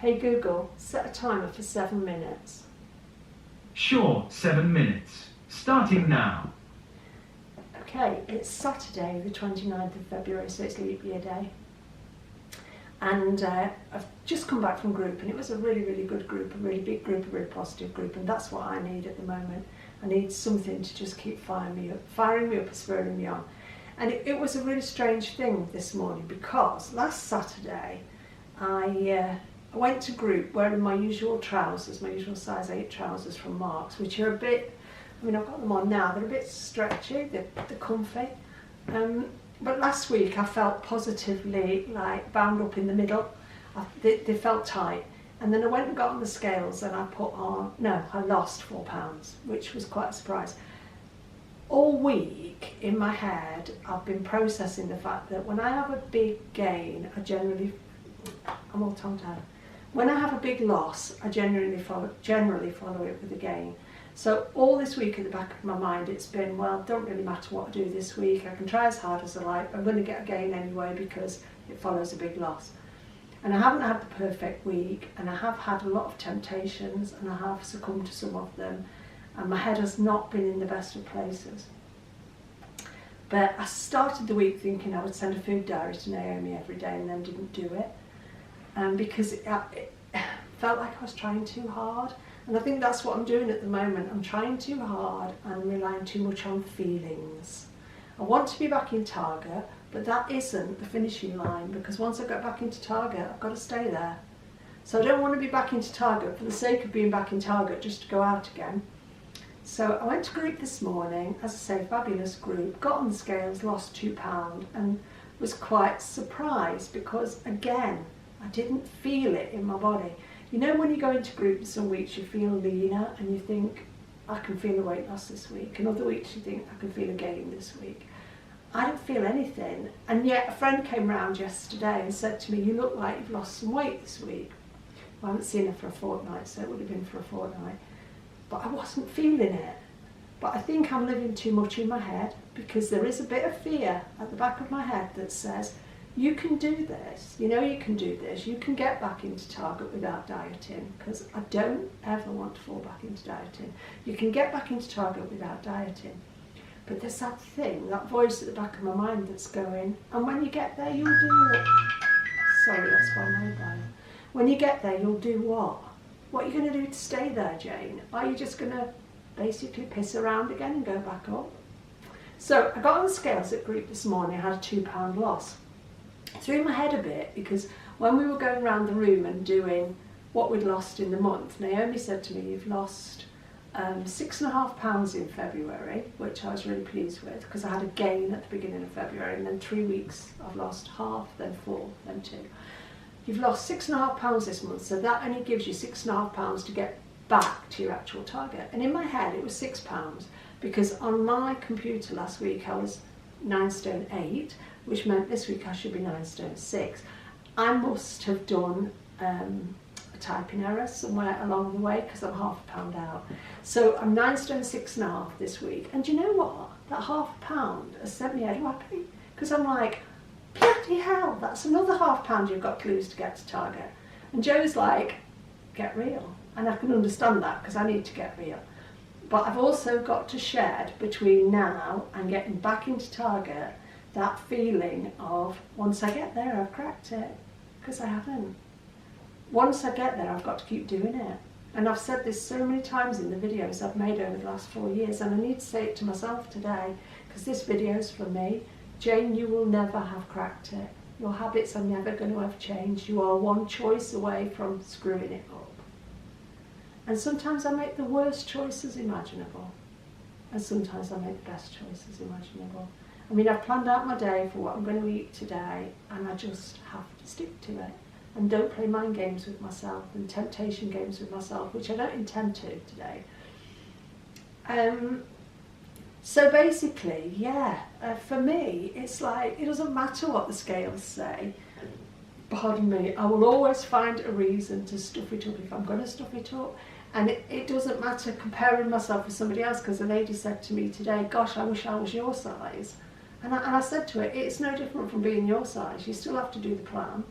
Hey Google, set a timer for 7 minutes. Sure, 7 minutes. Starting now. Okay, it's Saturday the 29th of February, so it's leap year day. And I've just come back from group, and it was a really, really good group, a really big group, a really positive group, and that's what I need at the moment. I need something to just keep firing me up and spurring me on. And it was a really strange thing this morning, because last Saturday I went to group wearing my usual trousers, my usual size 8 trousers from Marks, which are a bit, I mean, I've got them on now, they're a bit stretchy, they're comfy. But last week I felt positively like bound up in the middle. They felt tight. And then I went and got on the scales and I lost £4, which was quite a surprise. All week in my head I've been processing the fact that when I have a big gain, I'm all tongue-tied. When I have a big loss, I generally follow it with a gain. So all this week at the back of my mind it's been, well, it don't really matter what I do this week, I can try as hard as I like, I'm going to get a gain anyway because it follows a big loss. And I haven't had the perfect week, and I have had a lot of temptations, and I have succumbed to some of them, and my head has not been in the best of places. But I started the week thinking I would send a food diary to Naomi every day, and then didn't do it, because it felt like I was trying too hard. And I think that's what I'm doing at the moment. I'm trying too hard and relying too much on feelings. I want to be back in Target, but that isn't the finishing line, because once I get back into Target, I've got to stay there. So I don't want to be back into Target for the sake of being back in Target just to go out again. So I went to group this morning, as I say, fabulous group, got on the scales, lost £2, and was quite surprised because, again, I didn't feel it in my body. You know, when you go into groups some weeks you feel leaner and you think, I can feel a weight loss this week, and other weeks you think, I can feel a gain this week. I don't feel anything, and yet a friend came round yesterday and said to me, you look like you've lost some weight this week. Well, I haven't seen her for a fortnight, so it would have been for a fortnight. But I wasn't feeling it. But I think I'm living too much in my head, because there is a bit of fear at the back of my head that says, you can do this, you know you can do this, you can get back into Target without dieting, because I don't ever want to fall back into dieting. You can get back into Target without dieting. But there's that thing, that voice at the back of my mind that's going, and when you get there you'll do it. Sorry, that's my mobile. When you get there you'll do what? What are you going to do to stay there, Jane? Are you just going to basically piss around again and go back up? So I got on the scales at group this morning, I had a £2 loss. Threw my head a bit, because when we were going around the room and doing what we'd lost in the month, Naomi said to me, you've lost £6.5 in February, which I was really pleased with, because I had a gain at the beginning of February, and then 3 weeks I've lost half, then 4, then 2. You've lost £6.5 this month, so that only gives you £6.5 to get back to your actual target. And in my head it was £6, because on my computer last week I was 9 stone 8, which meant this week I should be 9 stone 6. I must have done a typing error somewhere along the way, because I'm £0.5 out. So I'm 9 stone 6.5 this week. And do you know what? That £0.5 has sent me head whapping, because I'm like, bloody hell, that's another £0.5 you've got to lose to get to Target. And Joe's like, get real. And I can understand that, because I need to get real. But I've also got to shed between now and getting back into Target that feeling of, once I get there I've cracked it, because I haven't. Once I get there I've got to keep doing it. And I've said this so many times in the videos I've made over the last 4 years, and I need to say it to myself today, because this video is for me. Jane, you will never have cracked it. Your habits are never going to have changed. You are one choice away from screwing it up. And sometimes I make the worst choices imaginable, and sometimes I make the best choices imaginable. I mean, I've planned out my day for what I'm going to eat today, and I just have to stick to it. And don't play mind games with myself and temptation games with myself, which I don't intend to today. So basically, for me, it's like, it doesn't matter what the scales say. Pardon me, I will always find a reason to stuff it up if I'm going to stuff it up. And it doesn't matter comparing myself with somebody else, because a lady said to me today, gosh, I wish I was your size. And I said to her, it's no different from being your size. You still have to do the plan.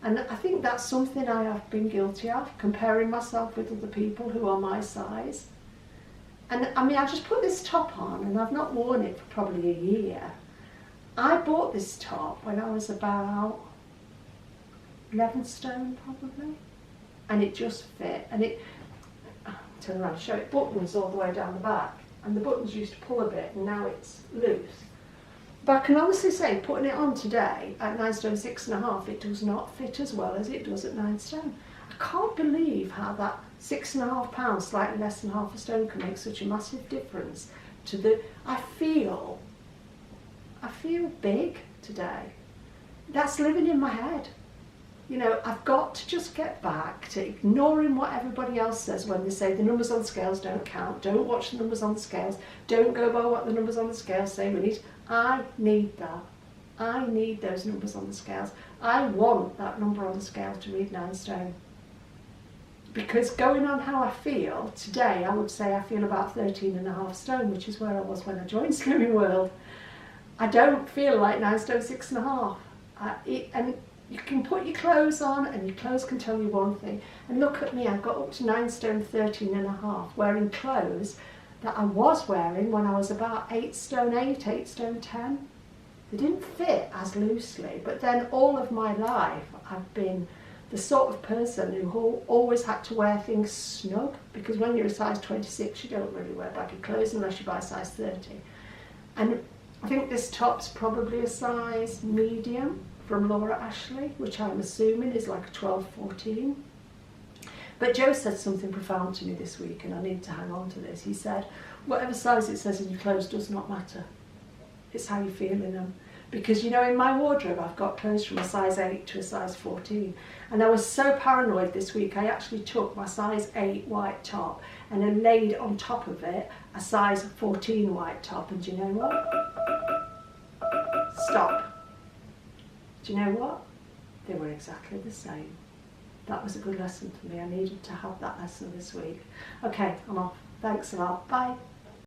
And I think that's something I have been guilty of, comparing myself with other people who are my size. And I mean, I just put this top on and I've not worn it for probably a year. I bought this top when I was about 11 stone probably, and it just fit. And it, turn around and show it, buttons all the way down the back, and the buttons used to pull a bit and now it's loose. But I can honestly say, putting it on today at 9 stone 6.5, it does not fit as well as it does at 9 stone. I can't believe how that £6.5, slightly less than half a stone, can make such a massive difference to the, I feel big today. That's living in my head. You know, I've got to just get back to ignoring what everybody else says when they say the numbers on the scales don't count, don't watch the numbers on the scales, don't go by what the numbers on the scales say. I need that. I need those numbers on the scales. I want that number on the scale to read 9 stone. Because going on how I feel, today I would say I feel about 13.5 stone, which is where I was when I joined Slimming World. I don't feel like 9 stone 6.5. And you can put your clothes on and your clothes can tell you one thing. And look at me, I got up to 9 stone 13.5 wearing clothes that I was wearing when I was about 8 stone 8, 8 stone 10. They didn't fit as loosely, but then all of my life I've been the sort of person who always had to wear things snug, because when you're a size 26 you don't really wear baggy clothes unless you buy a size 30. And I think this top's probably a size medium from Laura Ashley, which I'm assuming is like a 12-14. But Joe said something profound to me this week, and I need to hang on to this. He said, whatever size it says in your clothes does not matter. It's how you feel in them. Because, you know, in my wardrobe I've got clothes from a size 8 to a size 14. And I was so paranoid this week, I actually took my size 8 white top and then laid on top of it a size 14 white top. And do you know what? Stop. Do you know what? They were exactly the same. That was a good lesson for me. I needed to have that lesson this week. Okay, I'm off. Thanks a lot. Bye.